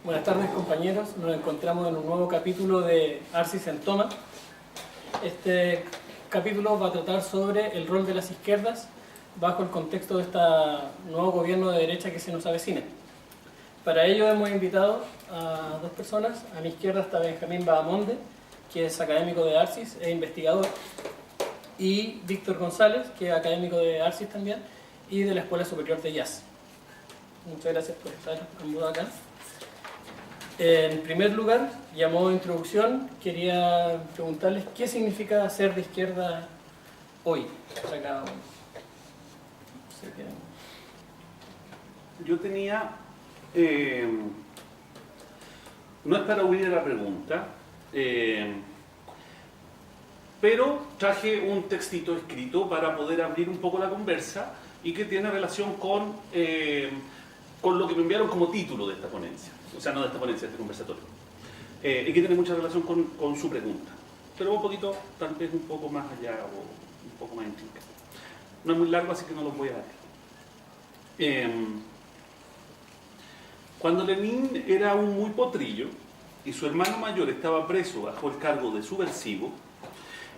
Buenas tardes, compañeros. Nos encontramos en un nuevo capítulo de Arcis en Toma. Este capítulo va a tratar sobre el rol de las izquierdas bajo el contexto de este nuevo gobierno de derecha que se nos avecina. Para ello hemos invitado a dos personas. A mi izquierda está Benjamín Bahamonde, que es académico de Arcis e investigador, y Víctor González, que es académico de Arcis también y de la Escuela Superior de Jazz. Muchas gracias por estar ambos acá. En primer lugar, y a modo de introducción, quería preguntarles qué significa ser de izquierda hoy para cada uno. Yo tenía, no es para huir a la pregunta, pero traje un textito escrito para poder abrir un poco la conversa y que tiene relación con lo que me enviaron como título de esta ponencia. O sea, no de esta ponencia, de este conversatorio. Y que tiene mucha relación con su pregunta. Pero un poquito, tal vez un poco más allá o un poco más intrincado. No es muy largo, así que no lo voy a dar. Cuando Lenin era un muy potrillo y su hermano mayor estaba preso bajo el cargo de subversivo,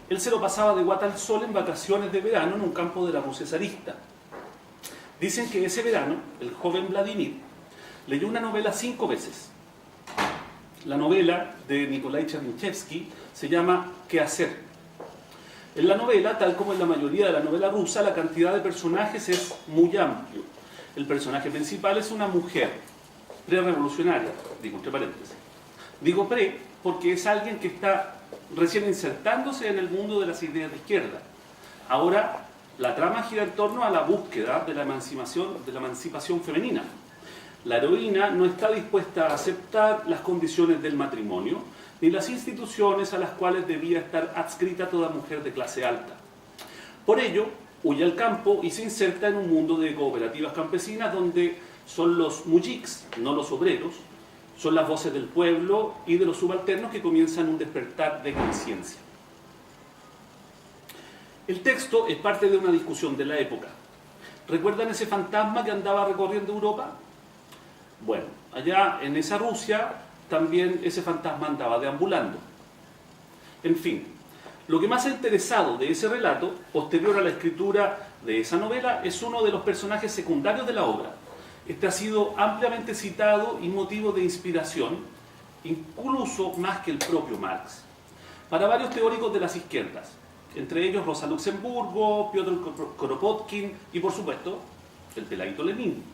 él se lo pasaba de guata al sol en vacaciones de verano en un campo de la Rusia zarista. Dicen que ese verano, el joven Vladimir leyó una novela 5 veces. La novela de Nikolai Chernyshevsky se llama ¿Qué hacer? En la novela, tal como en la mayoría de la novela rusa, la cantidad de personajes es muy amplio. El personaje principal es una mujer pre-revolucionaria, digo entre paréntesis. Digo pre porque es alguien que está recién insertándose en el mundo de las ideas de izquierda. Ahora, la trama gira en torno a la búsqueda de la emancipación femenina. La heroína no está dispuesta a aceptar las condiciones del matrimonio ni las instituciones a las cuales debía estar adscrita toda mujer de clase alta. Por ello, huye al campo y se inserta en un mundo de cooperativas campesinas donde son los mujiks, no los obreros, son las voces del pueblo y de los subalternos que comienzan un despertar de conciencia. El texto es parte de una discusión de la época. ¿Recuerdan ese fantasma que andaba recorriendo Europa? Bueno, allá en esa Rusia también ese fantasma andaba deambulando. En fin, lo que más ha interesado de ese relato, posterior a la escritura de esa novela, es uno de los personajes secundarios de la obra. Este ha sido ampliamente citado y motivo de inspiración, incluso más que el propio Marx, para varios teóricos de las izquierdas, entre ellos Rosa Luxemburgo, Piotr Kropotkin y, por supuesto, el peladito Lenin,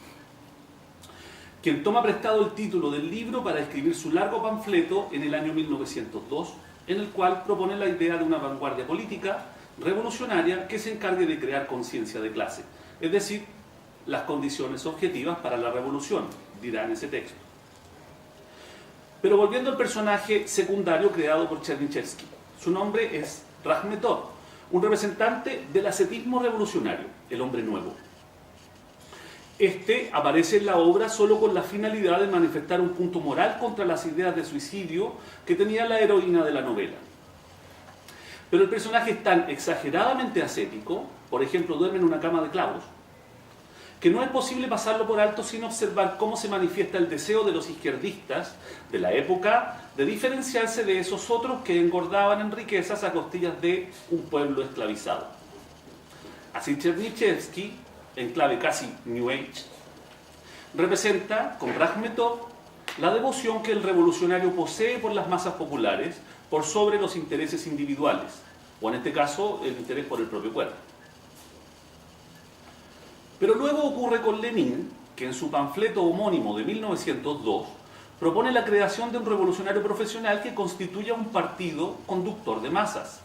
quien toma prestado el título del libro para escribir su largo panfleto en el año 1902, en el cual propone la idea de una vanguardia política revolucionaria que se encargue de crear conciencia de clase, es decir, las condiciones objetivas para la revolución, dirá en ese texto. Pero volviendo al personaje secundario creado por Chernyshevsky, su nombre es Rakhmetov, un representante del ascetismo revolucionario, el hombre nuevo. Este aparece en la obra solo con la finalidad de manifestar un punto moral contra las ideas de suicidio que tenía la heroína de la novela. Pero el personaje es tan exageradamente ascético, por ejemplo, duerme en una cama de clavos, que no es posible pasarlo por alto sin observar cómo se manifiesta el deseo de los izquierdistas de la época de diferenciarse de esos otros que engordaban en riquezas a costillas de un pueblo esclavizado. Así Chernyshevsky, en clave casi New Age, representa con Rakhmetov la devoción que el revolucionario posee por las masas populares por sobre los intereses individuales, o en este caso el interés por el propio cuerpo. Pero luego ocurre con Lenin, que en su panfleto homónimo de 1902 propone la creación de un revolucionario profesional que constituya un partido conductor de masas.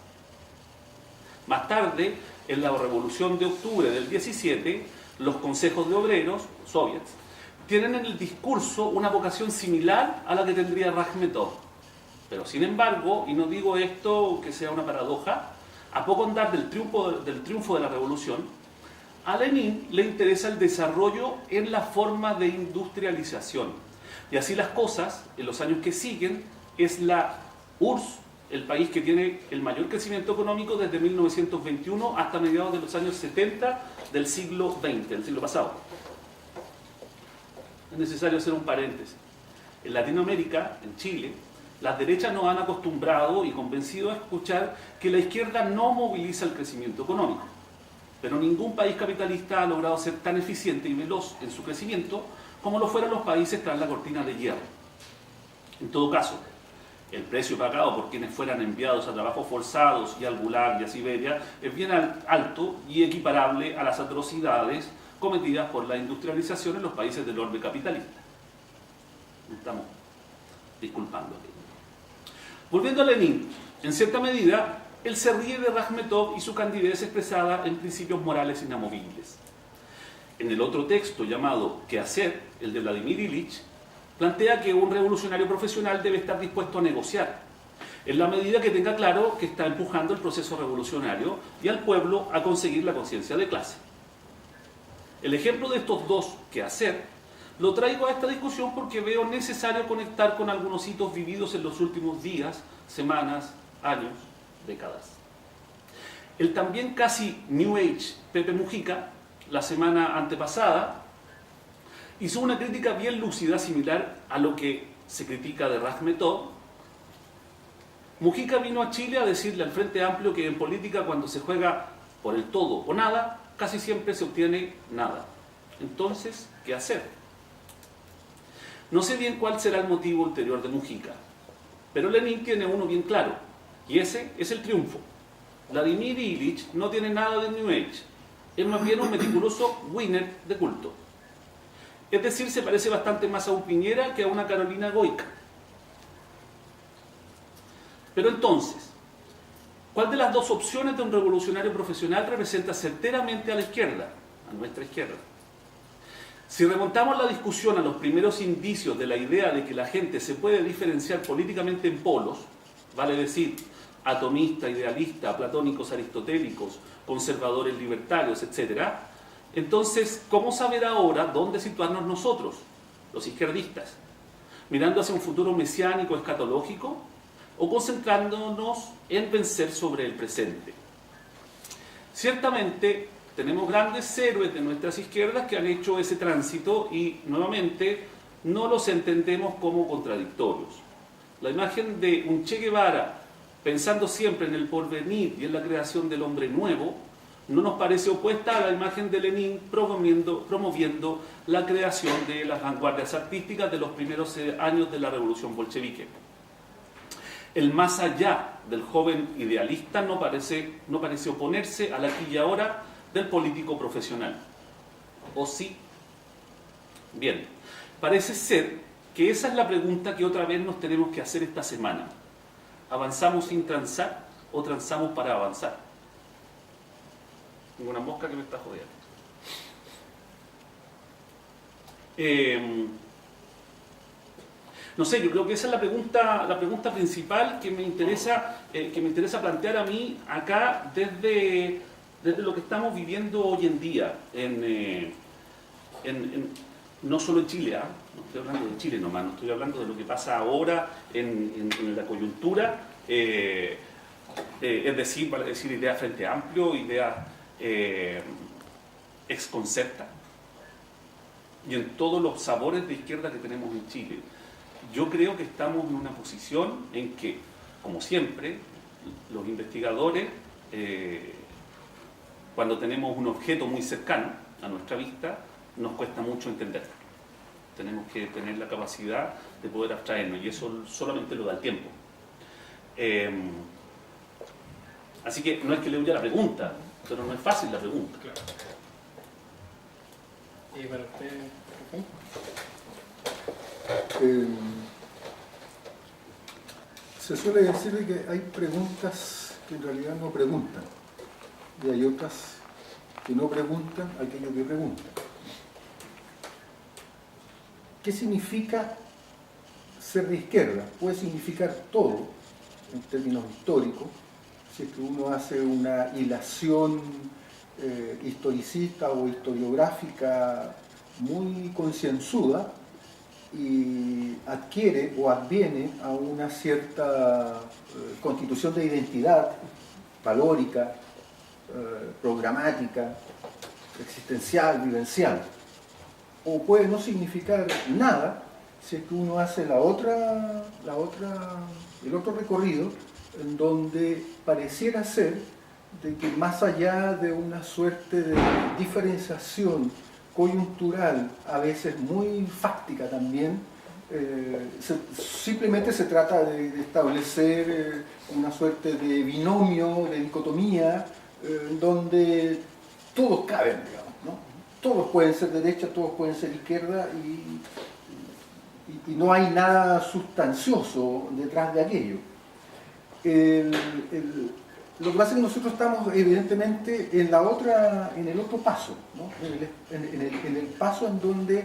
Más tarde, en la Revolución de Octubre del 17, los consejos de obreros, soviets, tienen en el discurso una vocación similar a la que tendría Rakhmetov. Pero sin embargo, y no digo esto que sea una paradoja, a poco andar del triunfo de la revolución, a Lenin le interesa el desarrollo en la forma de industrialización. Y así las cosas, en los años que siguen, es la URSS, el país que tiene el mayor crecimiento económico desde 1921 hasta mediados de los años 70 del siglo XX, del siglo pasado. Es necesario hacer un paréntesis. En Latinoamérica, en Chile, las derechas nos han acostumbrado y convencido a escuchar que la izquierda no moviliza el crecimiento económico. Pero ningún país capitalista ha logrado ser tan eficiente y veloz en su crecimiento como lo fueron los países tras la cortina de hierro. En todo caso, el precio pagado por quienes fueran enviados a trabajos forzados y al Gulag y a Siberia es bien alto y equiparable a las atrocidades cometidas por la industrialización en los países del orbe capitalista. Estamos disculpando. Volviendo a Lenin, en cierta medida, él se ríe de Rakhmetov y su candidez expresada en principios morales inamovibles. En el otro texto llamado ¿Qué hacer?, el de Vladimir Ilich, plantea que un revolucionario profesional debe estar dispuesto a negociar, en la medida que tenga claro que está empujando el proceso revolucionario y al pueblo a conseguir la conciencia de clase. El ejemplo de estos dos ¿qué hacer? Lo traigo a esta discusión porque veo necesario conectar con algunos hitos vividos en los últimos días, semanas, años, décadas. El también casi New Age Pepe Mujica, la semana antepasada, hizo una crítica bien lúcida similar a lo que se critica de Rakhmetov. Mujica vino a Chile a decirle al Frente Amplio que en política, cuando se juega por el todo o nada, casi siempre se obtiene nada. Entonces, ¿qué hacer? No sé bien cuál será el motivo ulterior de Mujica, pero Lenin tiene uno bien claro, y ese es el triunfo. Vladimir Ilich no tiene nada de New Age, es más bien un meticuloso winner de culto. Es decir, se parece bastante más a un Piñera que a una Carolina Goica. Pero entonces, ¿cuál de las dos opciones de un revolucionario profesional representa certeramente a la izquierda, a nuestra izquierda? Si remontamos la discusión a los primeros indicios de la idea de que la gente se puede diferenciar políticamente en polos, vale decir, atomista, idealista, platónicos aristotélicos, conservadores libertarios, etc., entonces, ¿cómo saber ahora dónde situarnos nosotros, los izquierdistas? ¿Mirando hacia un futuro mesiánico escatológico o concentrándonos en vencer sobre el presente? Ciertamente, tenemos grandes héroes de nuestras izquierdas que han hecho ese tránsito y, nuevamente, no los entendemos como contradictorios. La imagen de un Che Guevara pensando siempre en el porvenir y en la creación del hombre nuevo no nos parece opuesta a la imagen de Lenin promoviendo la creación de las vanguardias artísticas de los primeros años de la revolución bolchevique. El más allá del joven idealista no parece oponerse al aquí y ahora del político profesional. ¿O sí? Bien, parece ser que esa es la pregunta que otra vez nos tenemos que hacer esta semana. ¿Avanzamos sin transar o transamos para avanzar? Tengo una mosca que me está jodiendo. No sé, yo creo que esa es la pregunta principal que me interesa plantear a mí acá desde lo que estamos viviendo hoy en día, no solo en Chile, no estoy hablando de Chile nomás, no estoy hablando de lo que pasa ahora en la coyuntura, es decir, vale decir, ideas Frente Amplio, ideas exconcepta, y en todos los sabores de izquierda que tenemos en Chile. Yo creo que estamos en una posición en que, como siempre, los investigadores, cuando tenemos un objeto muy cercano a nuestra vista, nos cuesta mucho entenderlo. Tenemos que tener la capacidad de poder abstraernos, y eso solamente lo da el tiempo. Así que no es que le huya la pregunta, pero no es fácil la pregunta. Claro. ¿Y para usted? Se suele decir que hay preguntas que en realidad no preguntan, y hay otras que no preguntan aquello que preguntan. ¿Qué significa ser de izquierda? Puede significar todo en términos históricos, si es que uno hace una hilación historicista o historiográfica muy concienzuda y adquiere o adviene a una cierta constitución de identidad valórica, programática, existencial, vivencial. O puede no significar nada si es que uno hace el otro recorrido, en donde pareciera ser de que más allá de una suerte de diferenciación coyuntural, a veces muy fáctica también, simplemente se trata de establecer una suerte de binomio, de dicotomía, donde todos caben, digamos, ¿no? Todos pueden ser derecha, todos pueden ser izquierda y no hay nada sustancioso detrás de aquello. Lo que pasa es que nosotros estamos evidentemente en el otro paso, ¿no? en el paso en donde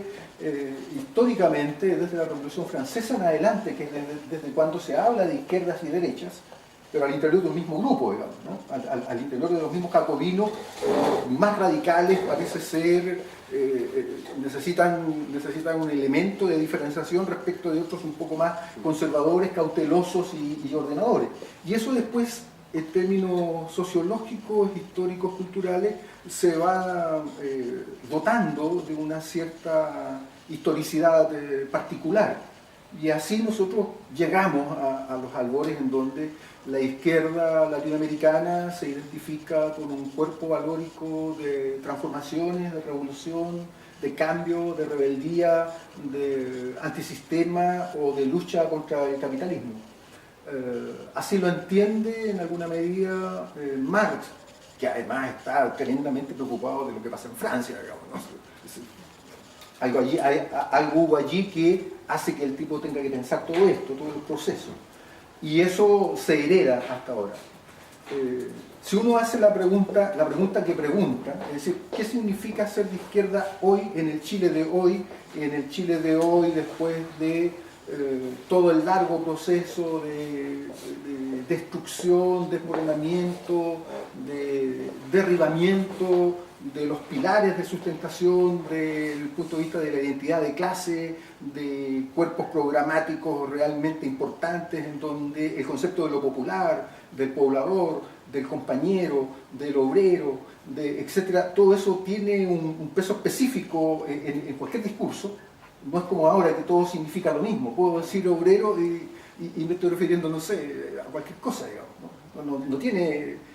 históricamente, desde la Revolución Francesa en adelante, que es desde cuando se habla de izquierdas y derechas, pero al interior de un mismo grupo, digamos, ¿no? al interior de los mismos jacobinos más radicales, parece ser, necesitan un elemento de diferenciación respecto de otros un poco más conservadores, cautelosos y ordenadores. Y eso después, en términos sociológicos, históricos, culturales, se va dotando de una cierta historicidad particular. Y así nosotros llegamos a los albores en donde la izquierda latinoamericana se identifica con un cuerpo valórico de transformaciones, de revolución, de cambio, de rebeldía, de antisistema o de lucha contra el capitalismo. Así lo entiende en alguna medida Marx, que además está tremendamente preocupado de lo que pasa en Francia, digamos, ¿no? Algo hubo allí que hace que el tipo tenga que pensar todo esto, todo el proceso. Y eso se hereda hasta ahora. Si uno hace la pregunta que pregunta, es decir, ¿qué significa ser de izquierda hoy, en el Chile de hoy, después de todo el largo proceso de destrucción, desmoronamiento, de derribamiento de los pilares de sustentación desde el punto de vista de la identidad de clase, de cuerpos programáticos realmente importantes en donde el concepto de lo popular, del poblador, del compañero, del obrero, etcétera, todo eso tiene un peso específico en cualquier discurso. No es como ahora que todo significa lo mismo. Puedo decir obrero y me estoy refiriendo, no sé, a cualquier cosa, digamos, ¿no?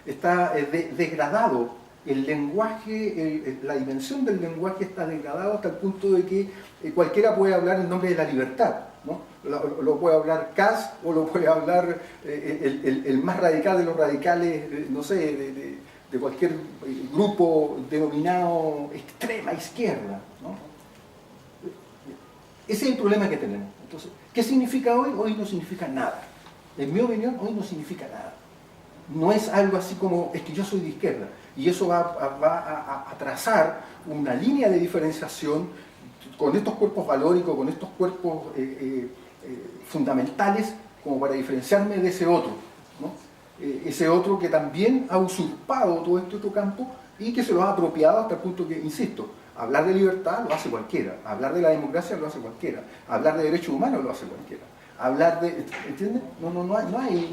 Está degradado. El lenguaje, la dimensión del lenguaje está degradado hasta el punto de que cualquiera puede hablar en nombre de la libertad, ¿no? Lo puede hablar Kass o lo puede hablar el más radical de los radicales, no sé, de cualquier grupo denominado extrema izquierda, ¿no? Ese es el problema que tenemos. Entonces, ¿qué significa hoy? Hoy no significa nada. En mi opinión, hoy no significa nada. No es algo así como, es que yo soy de izquierda. Y eso va a trazar una línea de diferenciación con estos cuerpos valóricos, con estos cuerpos fundamentales, como para diferenciarme de ese otro, ¿no? Ese otro que también ha usurpado todo este otro campo y que se lo ha apropiado hasta el punto que, insisto, hablar de libertad lo hace cualquiera, hablar de la democracia lo hace cualquiera, hablar de derechos humanos lo hace cualquiera, hablar de... ¿Entiendes? No hay.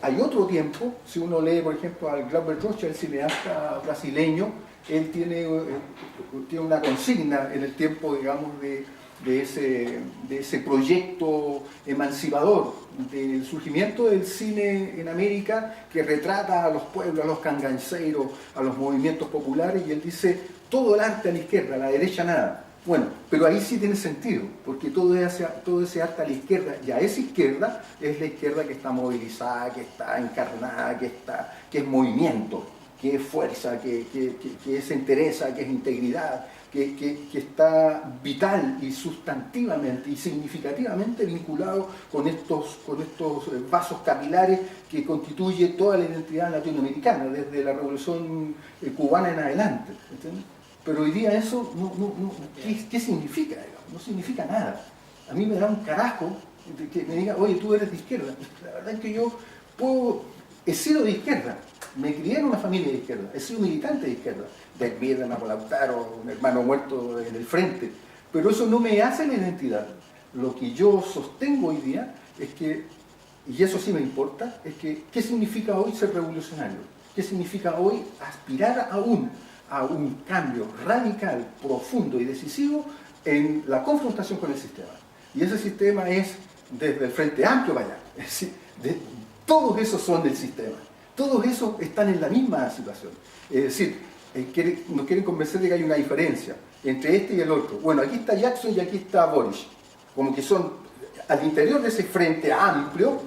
Hay otro tiempo, si uno lee por ejemplo al Glauber Rocha, el cineasta brasileño, él tiene una consigna en el tiempo, digamos, de ese proyecto emancipador, del surgimiento del cine en América, que retrata a los pueblos, a los canganceiros, a los movimientos populares, y él dice, todo el arte a la izquierda, a la derecha nada. Bueno, pero ahí sí tiene sentido, porque todo ese arte a la izquierda, y a esa izquierda es la izquierda que está movilizada, que está encarnada, que es movimiento, que es fuerza, que es entereza, que es integridad, que está vital y sustantivamente y significativamente vinculado con estos vasos capilares que constituye toda la identidad latinoamericana, desde la Revolución Cubana en adelante, ¿entiendes? Pero hoy día eso, ¿qué significa? No significa nada. A mí me da un carajo que me diga, oye, tú eres de izquierda. La verdad es que yo he sido de izquierda, me crié en una familia de izquierda, he sido militante de izquierda, de Mierda, Napolautaro, un hermano muerto en el frente, pero eso no me hace la identidad. Lo que yo sostengo hoy día es que, y eso sí me importa, es que, ¿qué significa hoy ser revolucionario? ¿Qué significa hoy aspirar a un cambio radical, profundo y decisivo en la confrontación con el sistema? Y ese sistema es desde el Frente Amplio para allá. Es decir, todos esos son del sistema. Todos esos están en la misma situación. Es decir, nos quieren convencer de que hay una diferencia entre este y el otro. Bueno, aquí está Jackson y aquí está Boris. Como que son al interior de ese Frente Amplio,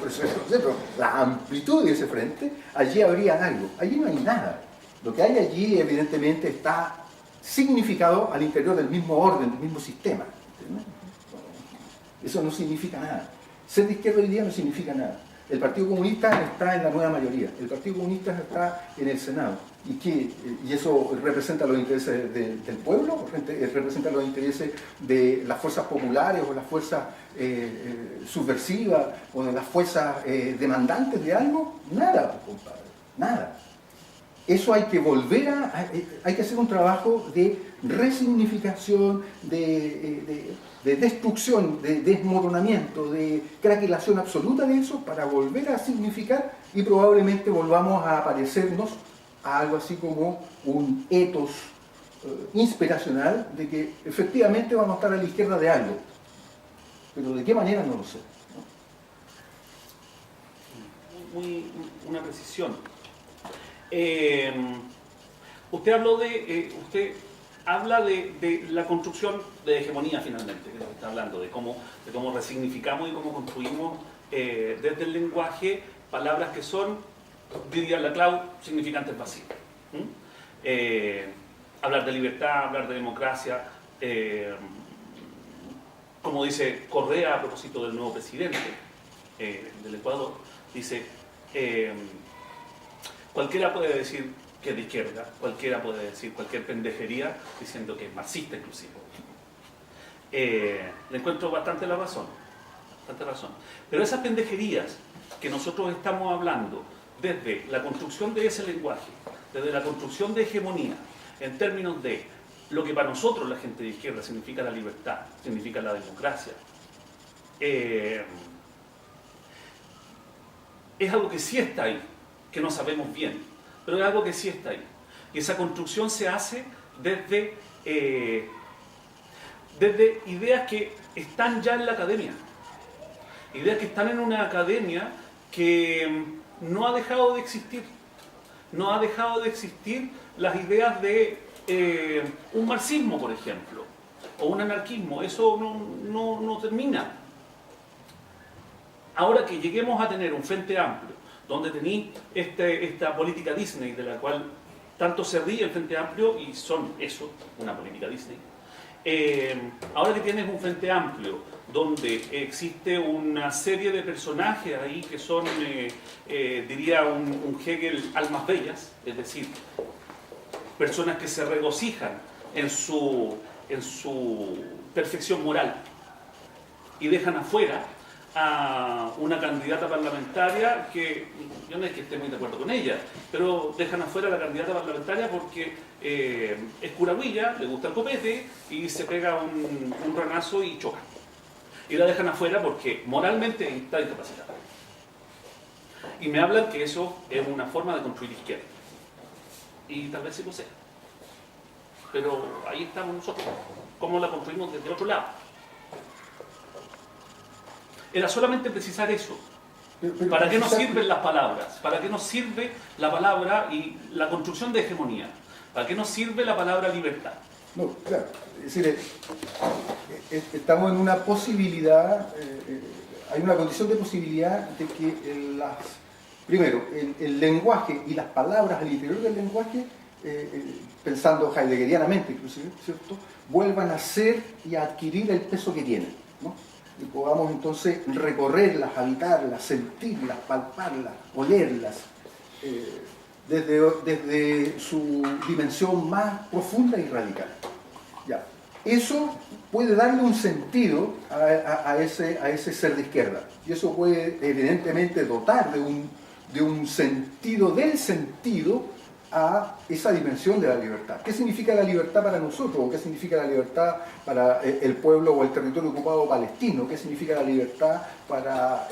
pero la amplitud de ese frente, allí habría algo. Allí no hay nada. Lo que hay allí evidentemente está significado al interior del mismo orden, del mismo sistema. ¿Entiendes? Eso no significa nada. Ser de izquierda hoy día no significa nada. El Partido Comunista está en la nueva mayoría. El Partido Comunista está en el Senado. ¿Y eso representa los intereses del pueblo? ¿Representa los intereses de las fuerzas populares o las fuerzas subversivas o de las fuerzas demandantes de algo? Nada, compadre. Nada. Eso hay que hay que hacer un trabajo de resignificación, de destrucción, de desmoronamiento, de craquelación absoluta de eso para volver a significar y probablemente volvamos a parecernos a algo así como un ethos inspiracional de que efectivamente vamos a estar a la izquierda de algo. Pero de qué manera no lo sé, ¿no? Una precisión. Usted habla de la construcción de hegemonía finalmente, que está hablando de cómo resignificamos y cómo construimos desde el lenguaje palabras que son, diría la Clau, significantes vacíos. Hablar de libertad, hablar de democracia, como dice Correa a propósito del nuevo presidente del Ecuador, dice cualquiera puede decir que es de izquierda, cualquiera puede decir cualquier pendejería diciendo que es marxista inclusive. Le encuentro bastante razón. Pero esas pendejerías que nosotros estamos hablando desde la construcción de ese lenguaje, desde la construcción de hegemonía, en términos de lo que para nosotros la gente de izquierda significa la libertad, significa la democracia, es algo que sí está ahí, que no sabemos bien, pero es algo que sí está ahí. Y esa construcción se hace desde ideas que están ya en la academia. Ideas que están en una academia que no ha dejado de existir. No ha dejado de existir las ideas de un marxismo, por ejemplo, o un anarquismo. Eso no termina. Ahora que lleguemos a tener un frente amplio, donde tenéis esta política Disney, de la cual tanto se ríe el Frente Amplio, y son eso, una política Disney. Ahora que tienes un Frente Amplio, donde existe una serie de personajes ahí que son, diría un Hegel, almas bellas, es decir, personas que se regocijan en su perfección moral y dejan afuera a una candidata parlamentaria que, yo no es que esté muy de acuerdo con ella, pero dejan afuera a la candidata parlamentaria porque es curagüilla, le gusta el copete y se pega un ranazo y choca. Y la dejan afuera porque moralmente está incapacitada. Y me hablan que eso es una forma de construir izquierda. Y tal vez sí lo sea. Pero ahí estamos nosotros. ¿Cómo la construimos desde otro lado? Era solamente precisar eso. ¿Para qué nos sirven las palabras? ¿Para qué nos sirve la palabra y la construcción de hegemonía? ¿Para qué nos sirve la palabra libertad? No, claro. Es decir, estamos en una posibilidad, hay una condición de posibilidad de que primero, el lenguaje y las palabras al interior del lenguaje, pensando heideggerianamente inclusive, ¿cierto?, vuelvan a ser y a adquirir el peso que tienen, ¿no? Y podamos entonces recorrerlas, habitarlas, sentirlas, palparlas, olerlas, desde su dimensión más profunda y radical. Ya. Eso puede darle un sentido a ese ser de izquierda, y eso puede evidentemente dotar de un sentido del sentido a esa dimensión de la libertad. ¿Qué significa la libertad para nosotros? ¿O qué significa la libertad para el pueblo o el territorio ocupado palestino? ¿Qué significa la libertad para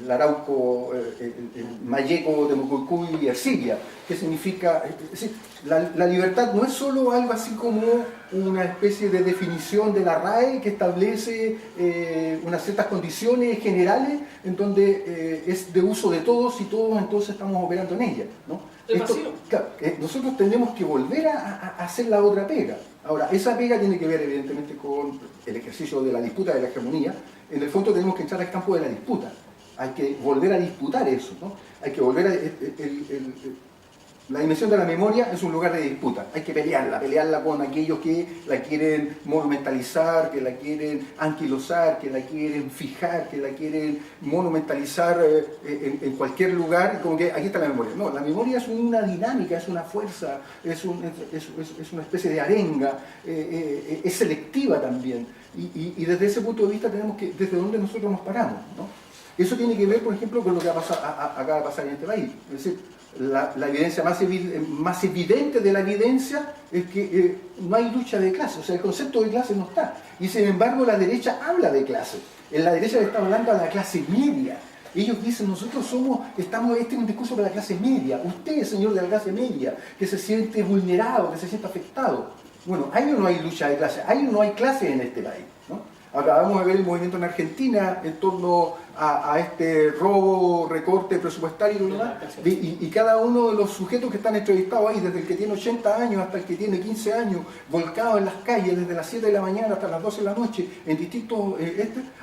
el arauco, el mayeco de Mucuicui y Ercilia, que significa, es decir, la libertad no es solo algo así como una especie de definición de la RAE que establece unas ciertas condiciones generales en donde es de uso de todos y todos entonces estamos operando en ella, ¿no? Claro, nosotros tenemos que volver a hacer la otra pega. Ahora, esa pega tiene que ver evidentemente con el ejercicio de la disputa de la hegemonía. En el fondo tenemos que entrar al campo de la disputa. Hay que volver a disputar eso, ¿no? Hay que volver a... la dimensión de la memoria es un lugar de disputa. Hay que pelearla con aquellos que la quieren monumentalizar, que la quieren anquilosar, que la quieren fijar, que la quieren monumentalizar en cualquier lugar, como que aquí está la memoria. No, la memoria es una dinámica, es una fuerza, es una especie de arenga, es selectiva también. Y desde ese punto de vista tenemos que, desde donde nosotros nos paramos, ¿no? Eso tiene que ver, por ejemplo, con lo que acaba de pasar en este país. Es decir, la evidencia más evidente de la evidencia es que no hay lucha de clase, o sea, el concepto de clase no está. Y sin embargo la derecha habla de clase. En la derecha le está hablando a la clase media. Ellos dicen, nosotros este es un discurso para la clase media. Usted, señor de la clase media, que se siente vulnerado, que se siente afectado. Bueno, ahí no hay lucha de clase, ahí no hay clase en este país, ¿no? Acabamos de ver el movimiento en Argentina en torno a este robo, recorte presupuestario y demás, y cada uno de los sujetos que están entrevistados ahí, desde el que tiene 80 años hasta el que tiene 15 años, volcados en las calles desde las 7 de la mañana hasta las 12 de la noche, en distintos,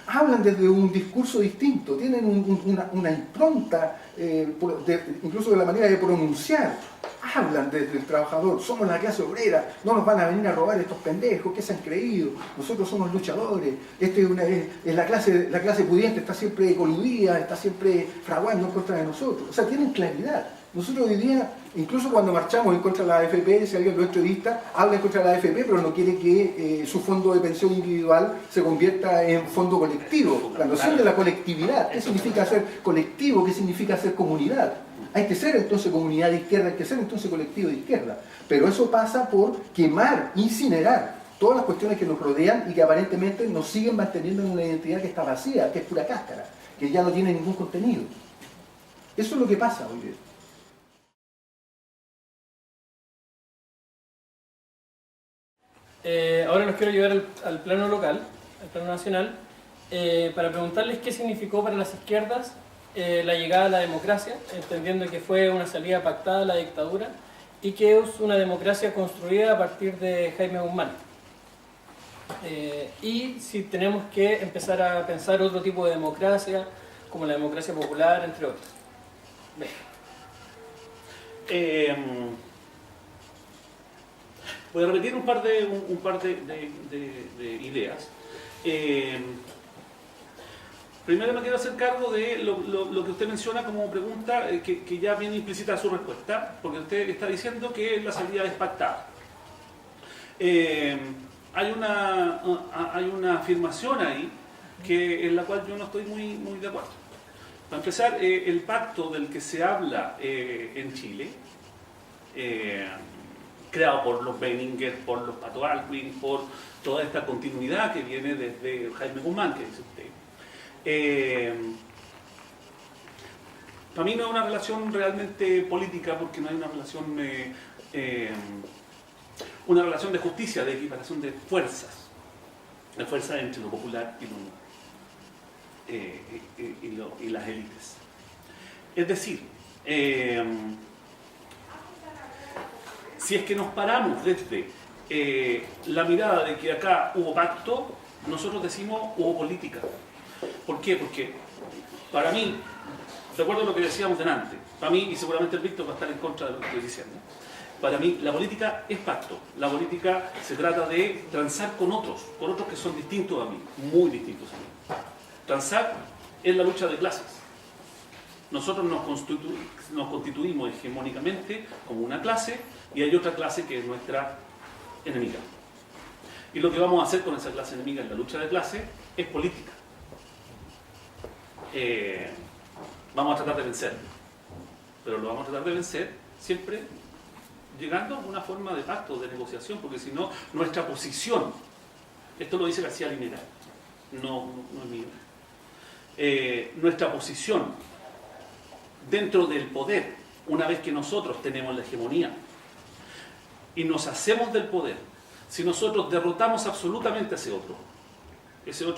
hablan desde un discurso distinto, tienen una impronta, incluso de la manera de pronunciar. Hablan desde el trabajador, somos la clase obrera, no nos van a venir a robar estos pendejos, ¿qué se han creído? Nosotros somos luchadores, es la clase pudiente, está siempre coludida, está siempre fraguando en contra de nosotros. O sea, tienen claridad. Nosotros hoy día, incluso cuando marchamos en contra de la AFP, si alguien lo es entrevista, habla en contra de la AFP, pero no quiere que su fondo de pensión individual se convierta en fondo colectivo. La noción de la colectividad, ¿qué significa ser colectivo? ¿Qué significa ser comunidad? Hay que ser entonces comunidad de izquierda, hay que ser entonces colectivo de izquierda. Pero eso pasa por quemar, incinerar todas las cuestiones que nos rodean y que aparentemente nos siguen manteniendo en una identidad que está vacía, que es pura cáscara, que ya no tiene ningún contenido. Eso es lo que pasa hoy día. Ahora los quiero llevar al plano local, al plano nacional, para preguntarles qué significó para las izquierdas la llegada a la democracia, entendiendo que fue una salida pactada a la dictadura y que es una democracia construida a partir de Jaime Guzmán. Y si tenemos que empezar a pensar otro tipo de democracia, como la democracia popular, entre otros. Voy a repetir un par de ideas. Primero me quiero hacer cargo de lo que usted menciona como pregunta, que ya viene implícita su respuesta, porque usted está diciendo que la salida es pactada. Hay una afirmación ahí en la cual yo no estoy muy de acuerdo. Para empezar, el pacto del que se habla en Chile, creado por los Benninger, por los Pato Alcuin, por toda esta continuidad que viene desde Jaime Guzmán, que dice usted. Para mí no es una relación realmente política, porque no hay una relación de justicia, de equiparación de fuerzas entre lo popular y las élites. Es decir, si es que nos paramos desde la mirada de que acá hubo pacto, nosotros decimos hubo política. ¿Por qué? Porque para mí, de acuerdo a lo que decíamos delante, para mí, y seguramente el Víctor va a estar en contra de lo que estoy diciendo, para mí la política es pacto. La política se trata de transar con otros que son distintos a mí, muy distintos a mí. Transar es la lucha de clases. Nosotros nos constituimos hegemónicamente como una clase y hay otra clase que es nuestra enemiga. Y lo que vamos a hacer con esa clase enemiga en la lucha de clase es política. Vamos a tratar de vencer, pero lo vamos a tratar de vencer siempre llegando a una forma de pacto, de negociación, porque si no, nuestra posición, esto lo dice García Linera, no es mío, nuestra posición dentro del poder, una vez que nosotros tenemos la hegemonía y nos hacemos del poder, si nosotros derrotamos absolutamente a ese otro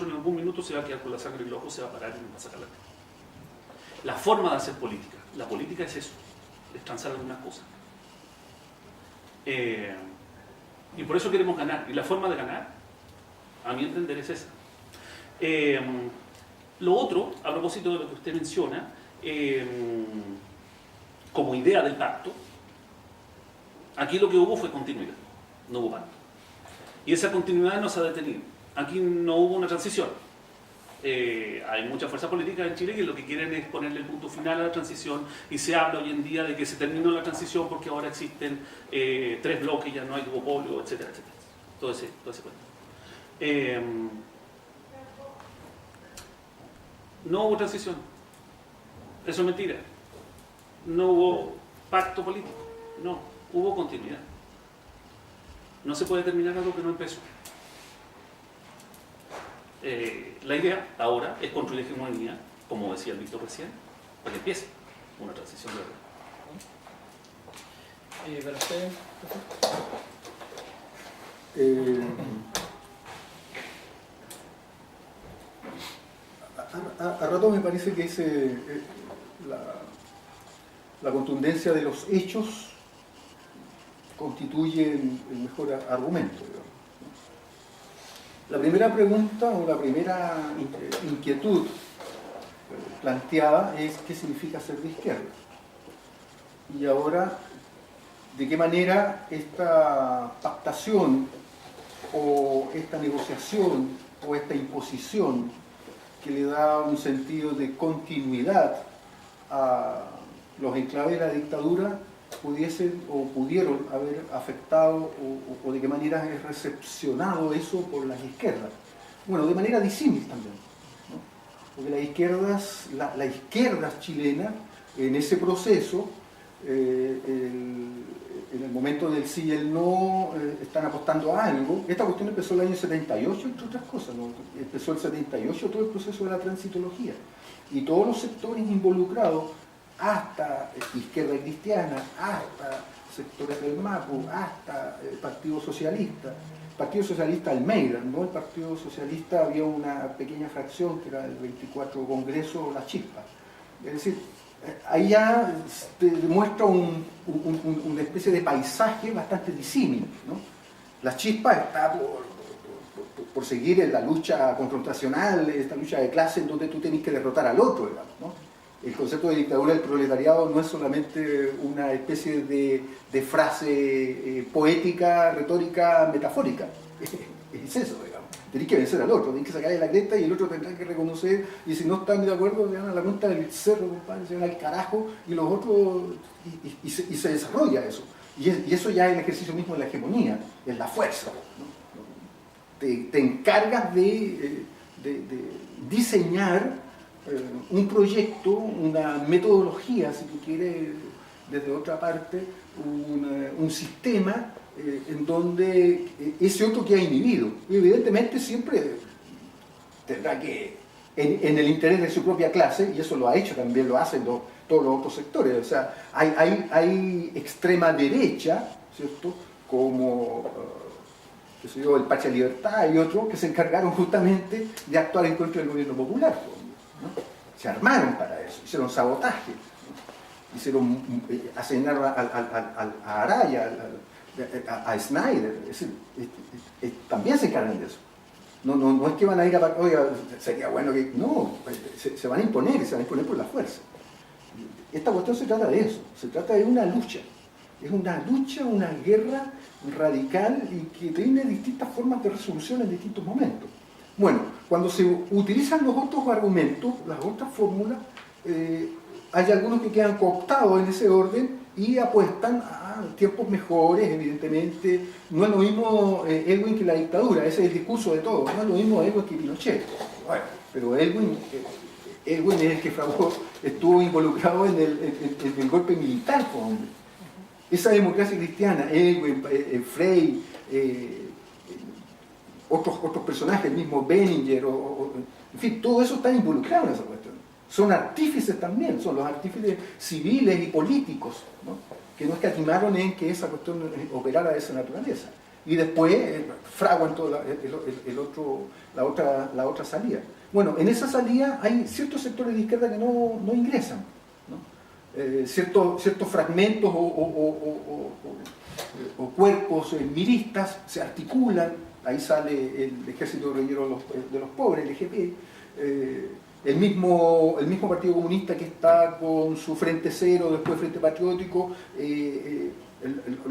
en algún minuto se va a quedar con la sangre en el ojo, se va a parar y nos va a sacar la cara. La forma de hacer política, la política es eso, es transar algunas cosas. Y por eso queremos ganar, y la forma de ganar, a mi entender, es esa. Lo otro, a propósito de lo que usted menciona, como idea del pacto, aquí lo que hubo fue continuidad, no hubo pacto. Y esa continuidad no se ha detenido. Aquí no hubo una transición. Hay muchas fuerzas políticas en Chile que lo que quieren es ponerle el punto final a la transición, y se habla hoy en día de que se terminó la transición porque ahora existen 3 bloques, ya no hay duopolio, etcétera, etcétera. Todo ese cuento. No hubo transición. Eso es mentira. No hubo pacto político. No, hubo continuidad. No se puede terminar algo que no empezó. La idea ahora es construir hegemonía, como decía el Víctor recién, para que empiece una transición de verdad. ¿Para usted? A rato me parece que es la contundencia de los hechos constituye el mejor argumento, digamos. La primera pregunta o la primera inquietud planteada es ¿qué significa ser de izquierda? Y ahora, ¿de qué manera esta pactación o esta negociación o esta imposición que le da un sentido de continuidad a los enclaves de la dictadura pudiesen o pudieron haber afectado o de qué manera es recepcionado eso por las izquierdas? Bueno, de manera disímil también, ¿no? Porque la izquierda chilena en ese proceso, en el momento del sí y el no, están apostando a algo. Esta cuestión empezó el año 78, entre otras cosas, ¿no? Empezó el 78 todo el proceso de la transitología, y todos los sectores involucrados, hasta izquierda cristiana, hasta sectores del MAPU, hasta el Partido Socialista Almeida, ¿no? El Partido Socialista había una pequeña fracción que era el 24 Congreso, La Chispa. Es decir, ahí ya te demuestra una especie de paisaje bastante disímil, ¿no? La Chispa está por seguir en la lucha confrontacional, esta lucha de clase en donde tú tenés que derrotar al otro, digamos, ¿no? El concepto de dictadura del proletariado no es solamente una especie de frase poética, retórica, metafórica. Es eso, digamos. Tenés que vencer al otro, tenés que sacarle la cresta y el otro tendrá que reconocer, y si no están de acuerdo, se van a la punta del cerro, compadre, se van al carajo, y los otros, y se desarrolla eso. Y eso ya es el ejercicio mismo de la hegemonía, es la fuerza, ¿no? Te encargas de diseñar un proyecto, una metodología, si tú quieres, desde otra parte, un sistema en donde ese otro queda inhibido. Y evidentemente siempre tendrá que, en el interés de su propia clase, y eso lo ha hecho también, lo hacen todos los otros sectores. O sea, hay extrema derecha, ¿cierto? Como qué sé yo, el Pacha Libertad y otros que se encargaron justamente de actuar en contra del gobierno popular, ¿no? Se armaron para eso, hicieron sabotaje, ¿no? Hicieron, asignaron a Araya, a Snyder, es decir, también se encargan de eso. No es que van a ir a... Oiga, sería bueno que... No, se van a imponer, y se van a imponer por la fuerza. Esta cuestión se trata de eso, se trata de una lucha. Es una lucha, una guerra radical y que tiene distintas formas de resolución en distintos momentos. Bueno, cuando se utilizan los otros argumentos, las otras fórmulas, hay algunos que quedan cooptados en ese orden y apuestan a tiempos mejores, evidentemente. No es lo mismo Elwin que la dictadura, ese es el discurso de todos. No es lo mismo Elwin que Pinochet. Bueno, pero Elwin es el que estuvo involucrado en el golpe militar, hombre. Esa democracia cristiana, Elwin, Frey, otros personajes, el mismo Benninger, en fin, todo eso está involucrado en esa cuestión. Son artífices también, son los artífices civiles y políticos, ¿no? Que no escatimaron en que esa cuestión operara de esa naturaleza. Y después fraguan toda la otra salida. Bueno, en esa salida hay ciertos sectores de izquierda que no ingresan, ¿no? Ciertos fragmentos o cuerpos miristas se articulan, ahí sale el Ejército Guerrillero de los Pobres, el EGP, el mismo Partido Comunista que está con su Frente Cero, después Frente Patriótico,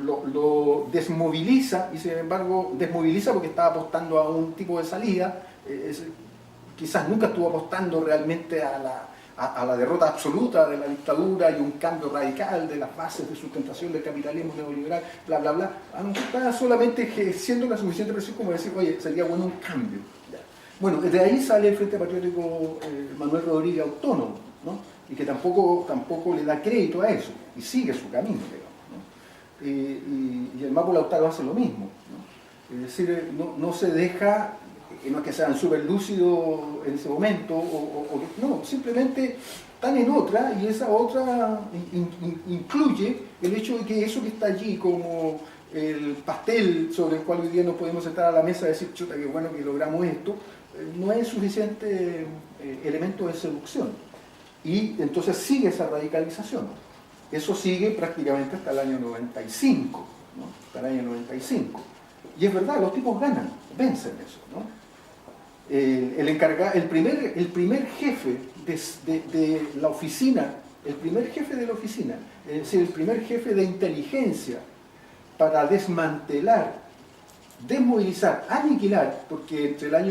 lo desmoviliza, y sin embargo desmoviliza porque estaba apostando a un tipo de salida, quizás nunca estuvo apostando realmente a la derrota absoluta de la dictadura y un cambio radical de las bases de sustentación del capitalismo neoliberal, bla, bla, bla. Está solamente ejerciendo la suficiente presión como decir, oye, sería bueno un cambio. Bueno, de ahí sale el Frente Patriótico Manuel Rodríguez autónomo, ¿no? Y que tampoco le da crédito a eso, y sigue su camino, digamos, ¿no? Y el Mapo Lautaro hace lo mismo, ¿no? Es decir, no se deja, no es que sean súper lúcidos en ese momento, no, simplemente están en otra, y esa otra incluye el hecho de que eso que está allí como el pastel sobre el cual hoy día nos podemos sentar a la mesa y decir, chuta, qué bueno que logramos esto, no es suficiente elemento de seducción. Y entonces sigue esa radicalización. Eso sigue prácticamente hasta el año 95, ¿no? Hasta el año 95. Y es verdad, los tipos ganan, vencen eso, ¿no? El primer jefe de la oficina, es decir, el primer jefe de inteligencia para desmantelar, desmovilizar, aniquilar, porque entre el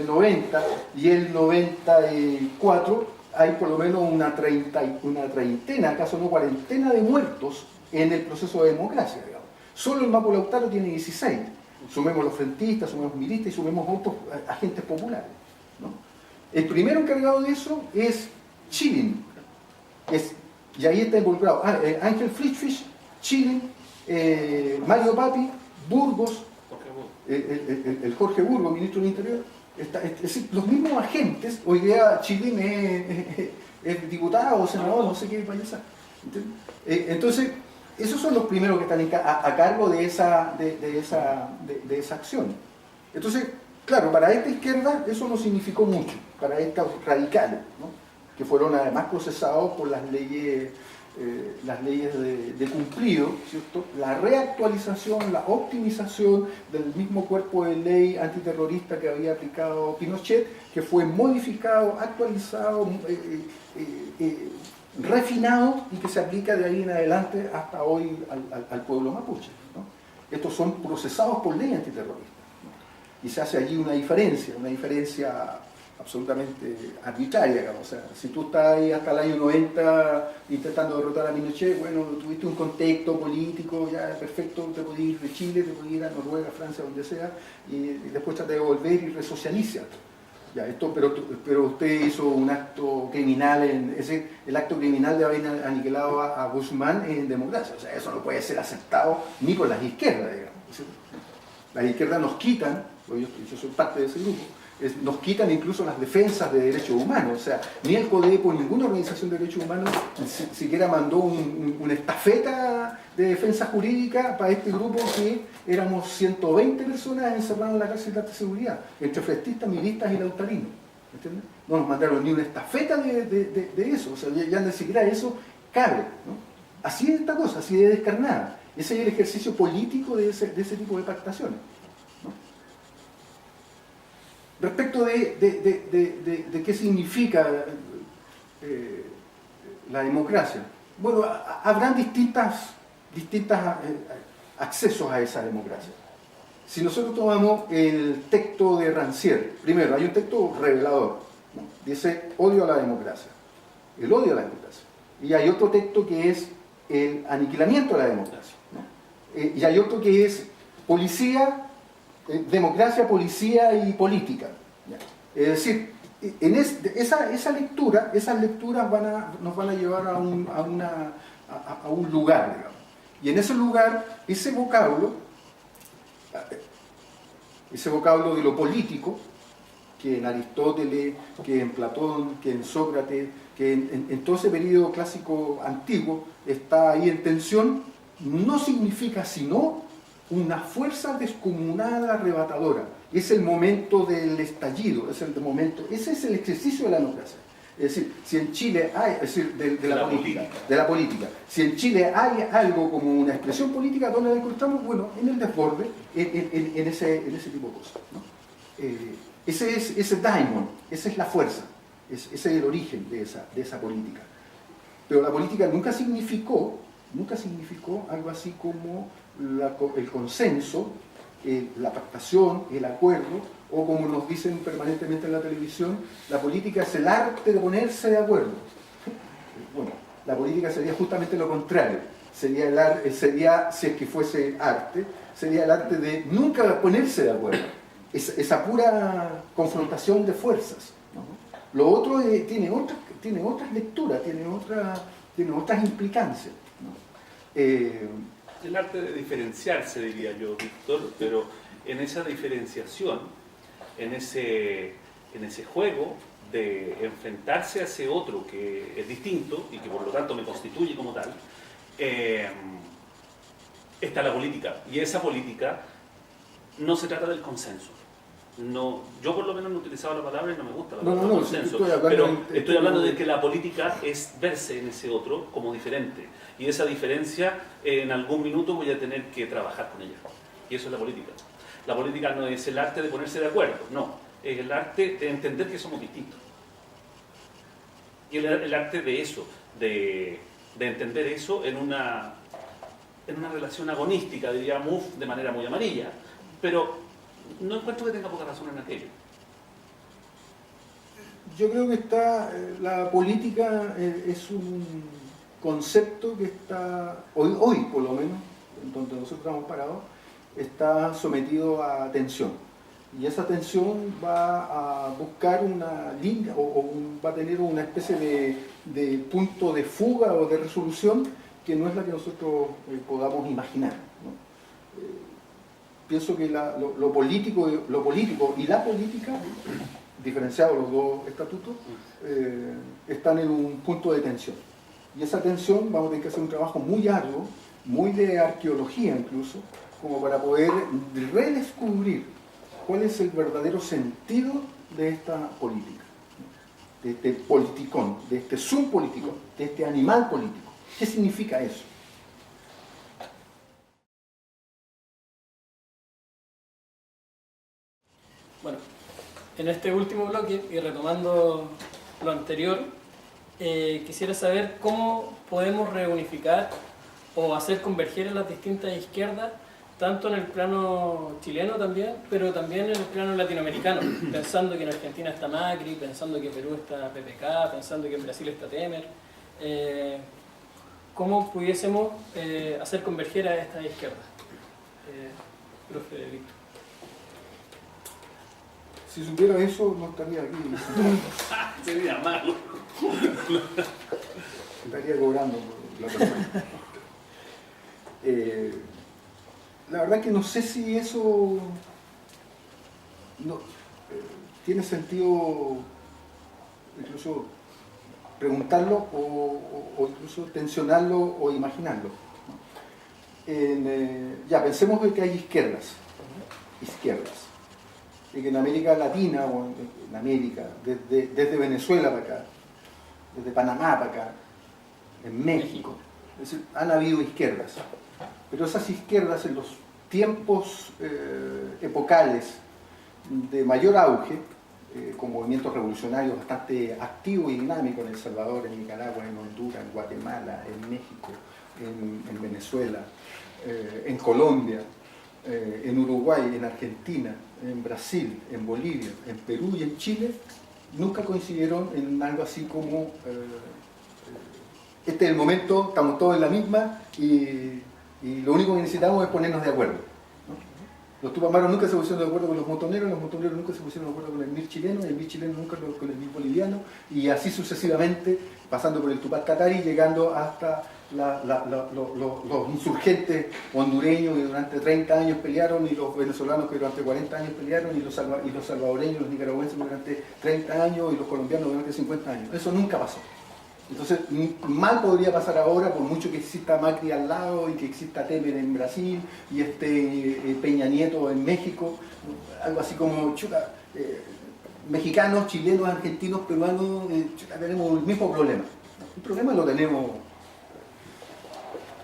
90 y el 94 hay por lo menos una treintena, acaso no cuarentena de muertos en el proceso de democracia, digamos. Solo el Mapo Lautaro tiene 16. Sumemos los frentistas, sumemos milistas y sumemos otros agentes populares, ¿no? El primero encargado de eso es Schilling, y ahí está involucrado Ángel Friedrich, Schilling, Mario Papi, Burgos, el Jorge Burgos, ministro del Interior. Es decir, los mismos agentes, hoy día Schilling es diputado o senador, no sé qué payasa. Entonces, esos son los primeros que están a cargo de esa acción. Entonces, claro, para esta izquierda eso no significó mucho, para estos radicales, ¿no? Que fueron además procesados por las leyes de cumplido, ¿cierto? La reactualización, la optimización del mismo cuerpo de ley antiterrorista que había aplicado Pinochet, que fue modificado, actualizado, refinado, y que se aplica de ahí en adelante hasta hoy al pueblo mapuche, ¿no? Estos son procesados por ley antiterrorista, ¿no? Y se hace allí una diferencia absolutamente arbitraria, digamos. O sea, si tú estás ahí hasta el año 90 intentando derrotar a Pinochet, bueno, tuviste un contexto político, ya perfecto, te podías ir de Chile, te podías ir a Noruega, Francia, donde sea, y después trata de volver y resocializa. Ya, pero usted hizo un acto criminal, el acto criminal de haber aniquilado a Guzmán en democracia. O sea, eso no puede ser aceptado ni por las izquierdas, digamos. Las izquierdas nos quitan, yo soy parte de ese grupo, nos quitan incluso las defensas de derechos humanos. O sea, ni el CODEPO, ninguna organización de derechos humanos siquiera mandó una estafeta de defensa jurídica para este grupo, que éramos 120 personas encerradas en la cárcel de alta seguridad, entre frestistas, milistas y lautarinos. ¿Entiendes? No nos mandaron ni una estafeta de eso. O sea, ya ni siquiera eso cabe, ¿no? Así es esta cosa, así de descarnada. Ese es el ejercicio político de ese tipo de pactaciones. Respecto de qué significa la democracia, bueno, habrán distintas accesos a esa democracia. Si nosotros tomamos el texto de Rancière, primero hay un texto revelador, ¿no? Dice odio a la democracia, el odio a la democracia. Y hay otro texto que es el aniquilamiento de la democracia, ¿no? Y hay otro que es policía, democracia, policía y política. Es decir, en esas lecturas nos van a llevar a un lugar, digamos. Y en ese lugar, ese vocablo ese vocablo de lo político, que en Aristóteles, que en Platón, que en Sócrates, que en todo ese periodo clásico antiguo está ahí en tensión, no significa sino una fuerza descomunal arrebatadora. Es el momento del estallido, ese es el ejercicio de la democracia. Es decir, si en Chile hay, es decir, de la política, si en Chile hay algo como una expresión política, ¿dónde la encontramos? Bueno, en el desborde, en ese tipo de cosas, ¿no? Ese daimon, esa es la fuerza, ese es el origen de esa política. Pero la política nunca significó algo así como el consenso, la pactación, el acuerdo, o como nos dicen permanentemente en la televisión, la política es el arte de ponerse de acuerdo. Bueno, la política sería justamente lo contrario. Sería, si es que fuese arte, sería el arte de nunca ponerse de acuerdo. Esa pura confrontación de fuerzas, ¿no? Lo otro tiene otras lecturas, tiene otras implicancias, ¿no? El arte de diferenciarse, diría yo, Víctor, pero en esa diferenciación, en ese juego de enfrentarse a ese otro que es distinto y que por lo tanto me constituye como tal, está la política. Y esa política no se trata del consenso. No, yo por lo menos no he utilizado la palabra y no me gusta la palabra consenso, pero estoy hablando de que la política es verse en ese otro como diferente. Y esa diferencia en algún minuto voy a tener que trabajar con ella. Y eso es la política. La política no es el arte de ponerse de acuerdo, no. Es el arte de entender que somos distintos. Y el arte de eso, de entender eso en una relación agonística, diría Mouffe de manera muy amarilla. Pero no encuentro que tenga poca razón en aquello. Yo creo que la política es un concepto que está, hoy por lo menos, en donde nosotros estamos parados, está sometido a tensión. Y esa tensión va a buscar una línea o va a tener una especie de punto de fuga o de resolución que no es la que nosotros podamos imaginar, ¿no? Pienso que lo político y la política, diferenciados los dos estatutos, están en un punto de tensión. Y esa tensión vamos a tener que hacer un trabajo muy arduo, muy de arqueología incluso, como para poder redescubrir cuál es el verdadero sentido de esta política, de este politicón, de este subpoliticón, de este animal político. ¿Qué significa eso? Bueno, en este último bloque, y retomando lo anterior, quisiera saber cómo podemos reunificar o hacer converger a las distintas izquierdas, tanto en el plano chileno también, pero también en el plano latinoamericano, pensando que en Argentina está Macri, pensando que en Perú está PPK, pensando que en Brasil está Temer. ¿Cómo pudiésemos hacer converger a estas izquierdas? Profe Víctor. Si supiera eso, no estaría aquí. Sería malo. Estaría cobrando por la persona. La verdad que no sé si eso tiene sentido incluso preguntarlo o incluso tensionarlo o imaginarlo, ¿no? Ya, pensemos que hay izquierdas, y que en América Latina o en América, desde Venezuela para acá, desde Panamá para acá, en México, es decir, han habido izquierdas, pero esas izquierdas en los tiempos epocales de mayor auge, con movimientos revolucionarios bastante activos y dinámicos en El Salvador, en Nicaragua, en Honduras, en Guatemala, en México, en Venezuela, en Colombia, en Uruguay, en Argentina, en Brasil, en Bolivia, en Perú y en Chile, nunca coincidieron en algo así como este es el momento, estamos todos en la misma y lo único que necesitamos es ponernos de acuerdo, ¿no? Los tupamaros nunca se pusieron de acuerdo con los montoneros nunca se pusieron de acuerdo con el MIR chileno, y el MIR chileno nunca con el MIR boliviano, y así sucesivamente, pasando por el Tupac Katari, llegando hasta los insurgentes hondureños que durante 30 años pelearon, y los venezolanos que durante 40 años pelearon, y los salvadoreños, los nicaragüenses que durante 30 años, y los colombianos durante 50 años. Eso nunca pasó. Entonces, mal podría pasar ahora, por mucho que exista Macri al lado y que exista Temer en Brasil y Peña Nieto en México, algo así como, mexicanos, chilenos, argentinos, peruanos, tenemos el mismo problema. El problema lo tenemos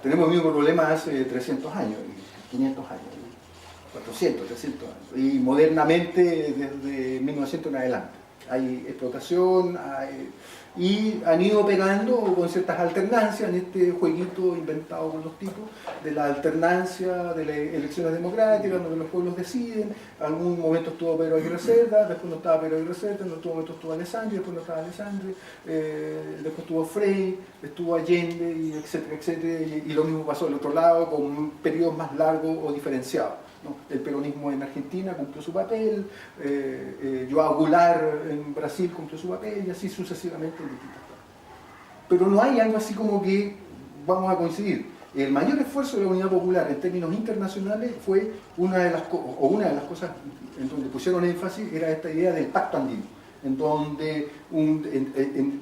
el mismo problema hace 300 años, 500 años, 400, 300 años, y modernamente desde 1900 en adelante. Hay explotación, y han ido pegando con ciertas alternancias en este jueguito inventado por los tipos de la alternancia de las elecciones democráticas, donde los pueblos deciden. Algún momento estuvo Pedro Aguirre Cerda, después no estaba Pedro Aguirre Cerda, en otro momento estuvo Alessandri, después no estaba Alessandri, después estuvo Frei, estuvo Allende, y etcétera, etcétera, y lo mismo pasó al otro lado con periodos más largos o diferenciados, ¿no? El peronismo en Argentina cumplió su papel, João Goulart en Brasil cumplió su papel, y así sucesivamente en distintas partes. Pero no hay algo así como que vamos a coincidir. El mayor esfuerzo de la Unidad Popular en términos internacionales fue una de las cosas en donde pusieron énfasis, era esta idea del pacto andino, en donde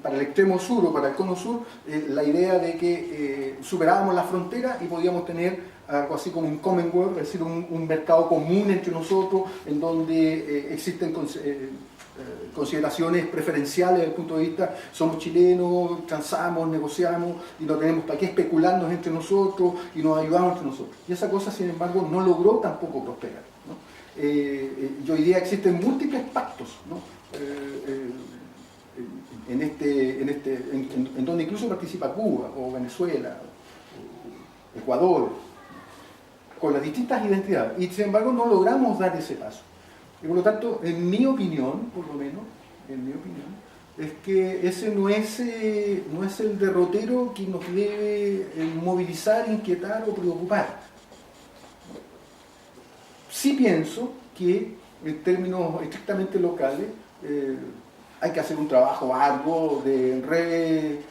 para el extremo sur o para el cono sur, la idea de que superábamos la frontera y podíamos tener algo así como un Commonwealth, es decir, un mercado común entre nosotros, en donde existen consideraciones preferenciales desde el punto de vista, somos chilenos, transamos, negociamos, y no tenemos para qué especularnos entre nosotros, y nos ayudamos entre nosotros. Y esa cosa, sin embargo, no logró tampoco prosperar, ¿no? Y hoy día existen múltiples pactos, ¿no? En donde incluso participa Cuba, o Venezuela, o Ecuador, con las distintas identidades, y sin embargo no logramos dar ese paso. Y por lo tanto, en mi opinión, por lo menos, es que ese no es el derrotero que nos debe movilizar, inquietar o preocupar. Sí pienso que, en términos estrictamente locales, hay que hacer un trabajo arduo de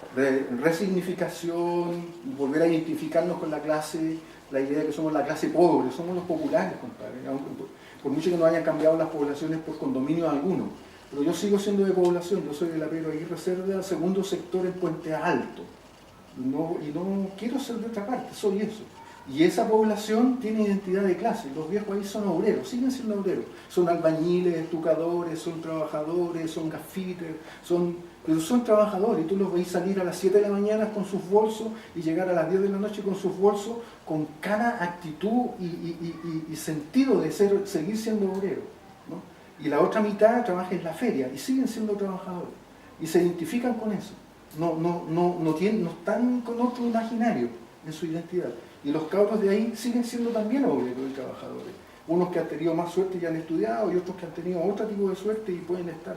resignificación, volver a identificarnos con la clase, la idea de que somos la clase pobre, somos los populares, compadre. Por mucho que no hayan cambiado las poblaciones por condominios algunos, pero yo sigo siendo de población, yo soy de la Pedro Aguirre Cerda, segundo sector en Puente Alto, y no quiero ser de otra parte, soy eso. Y esa población tiene identidad de clase, los viejos ahí son obreros, siguen siendo obreros, son albañiles, estucadores, son trabajadores, son gaffiters, pero son trabajadores, y tú los veis salir a las 7 de la mañana con sus bolsos y llegar a las 10 de la noche con sus bolsos, con cara, actitud y sentido de seguir siendo obreros, ¿no? Y la otra mitad trabaja en la feria y siguen siendo trabajadores, y se identifican con eso, no están con otro imaginario en su identidad. Y los cabros de ahí siguen siendo también obreros y trabajadores. Unos que han tenido más suerte y han estudiado, y otros que han tenido otro tipo de suerte y pueden estar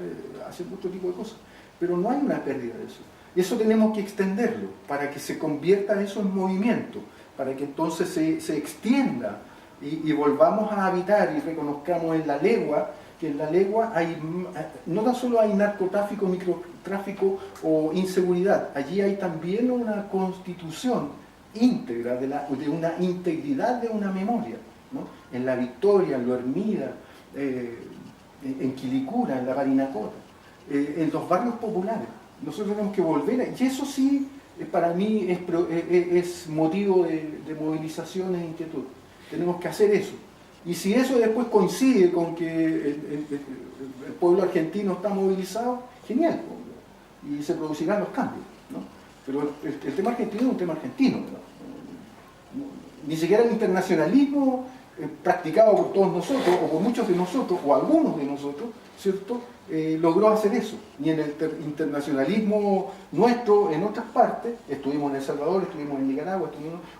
haciendo otro tipo de cosas. Pero no hay una pérdida de eso. Y eso tenemos que extenderlo para que se convierta eso en movimiento, para que entonces se extienda y volvamos a habitar y reconozcamos en la legua, que en la legua no tan solo hay narcotráfico, microtráfico o inseguridad, allí hay también una constitución íntegra de una integridad de una memoria, ¿no? En La Victoria, en Lo Hermida, en Quilicura, en la Parinacota, en los barrios populares. Nosotros tenemos que volver y eso sí, para mí es motivo de movilización e inquietud. Tenemos que hacer eso. Y si eso después coincide con que el pueblo argentino está movilizado, genial, y se producirán los cambios, ¿no? Pero el tema argentino es un tema argentino, ¿no? Ni siquiera el internacionalismo practicado por todos nosotros, o por muchos de nosotros, o algunos de nosotros, ¿cierto? Logró hacer eso. Ni en el internacionalismo nuestro, en otras partes, estuvimos en El Salvador, estuvimos en Nicaragua,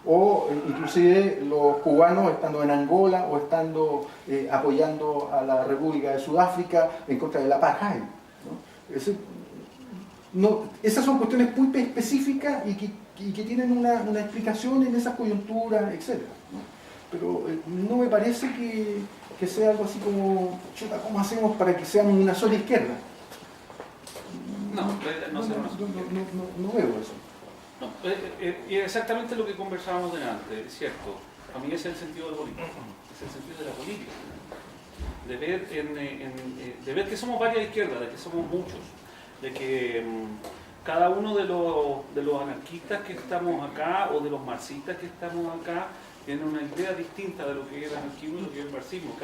o inclusive los cubanos estando en Angola, o estando apoyando a la República de Sudáfrica en contra del apartheid, ¿no? Esas son cuestiones muy específicas y que tienen una explicación en esas coyunturas, etc., ¿no? Pero no me parece que sea algo así como, chuta, ¿cómo hacemos para que seamos una sola izquierda? No veo eso. No, y exactamente lo que conversábamos delante, es cierto. A mí ese es el sentido de la política, es el sentido de la política. De ver que somos varias izquierdas, de que somos muchos, de que cada uno de los anarquistas que estamos acá o de los marxistas que estamos acá tiene una idea distinta de lo que es el anarquismo y lo que es el marxismo.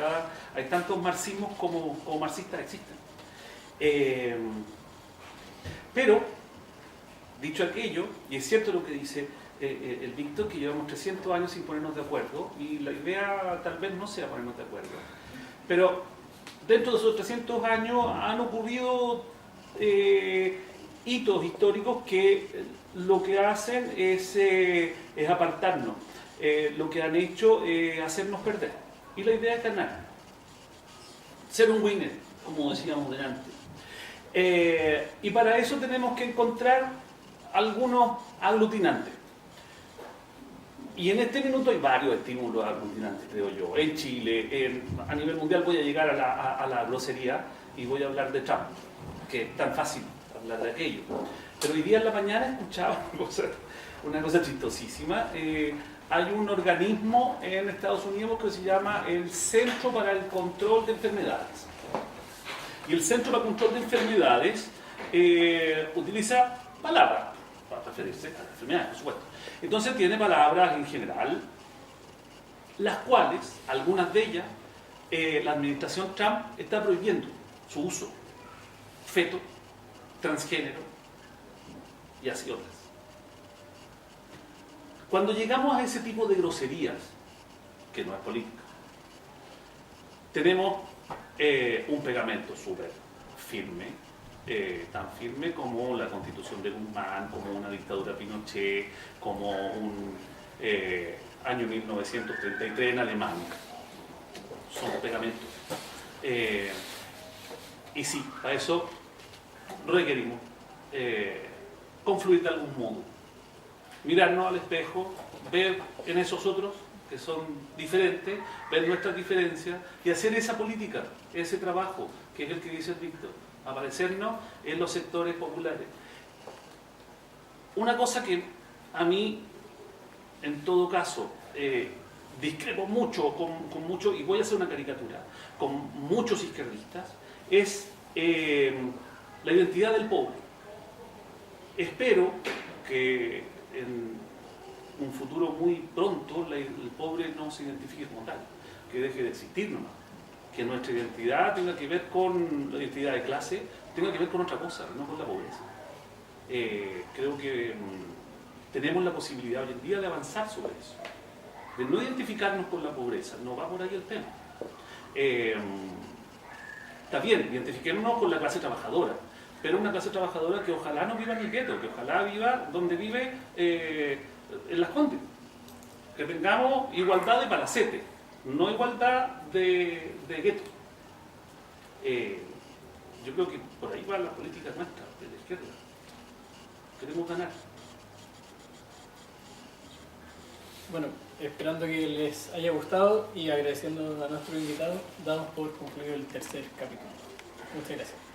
Hay tantos marxismos como marxistas existen. Pero, dicho aquello, y es cierto lo que dice el Víctor, que llevamos 300 años sin ponernos de acuerdo, y la idea tal vez no sea ponernos de acuerdo. Pero dentro de esos 300 años han ocurrido hitos históricos que lo que hacen es apartarnos. Lo que han hecho es hacernos perder. Y la idea es ganar. Ser un winner, como decíamos delante. Y para eso tenemos que encontrar algunos aglutinantes. Y en este minuto hay varios estímulos aglutinantes, creo yo. En Chile, a nivel mundial voy a llegar a la grosería y voy a hablar de Trump, que es tan fácil hablar de aquello. Pero hoy día en la mañana escuchaba una cosa chistosísima. Hay un organismo en Estados Unidos que se llama el Centro para el Control de Enfermedades. Y el Centro para el Control de Enfermedades utiliza palabras para referirse a las enfermedades, por supuesto. Entonces tiene palabras en general, las cuales, algunas de ellas, la administración Trump está prohibiendo su uso. Feto, transgénero y así otras. Cuando llegamos a ese tipo de groserías, que no es política, tenemos un pegamento súper firme, tan firme como la Constitución de Guzmán, como una dictadura Pinochet, como un año 1933 en Alemania. Son pegamentos. Y sí, para eso requerimos confluir de algún modo. Mirarnos al espejo, ver en esos otros que son diferentes, ver nuestras diferencias y hacer esa política, ese trabajo, que es el que dice el Víctor, aparecernos en los sectores populares. Una cosa que a mí, en todo caso, discrepo mucho, con mucho, y voy a hacer una caricatura, con muchos izquierdistas, es la identidad del pobre. Espero que en un futuro muy pronto el pobre no se identifique como tal, que deje de existir nomás, que nuestra identidad tenga que ver con la identidad de clase, tenga que ver con otra cosa, no con la pobreza. Creo que tenemos la posibilidad hoy en día de avanzar sobre eso, de no identificarnos con la pobreza, no va por ahí el tema. Está bien, identifiquémonos con la clase trabajadora, pero una clase trabajadora que ojalá no viva en el gueto, que ojalá viva donde vive en Las Condes. Que tengamos igualdad de palacete, no igualdad de gueto. Yo creo que por ahí van las políticas nuestras, de la izquierda. Queremos ganar. Bueno, esperando que les haya gustado y agradeciendo a nuestro invitado, damos por concluido el tercer capítulo. Muchas gracias.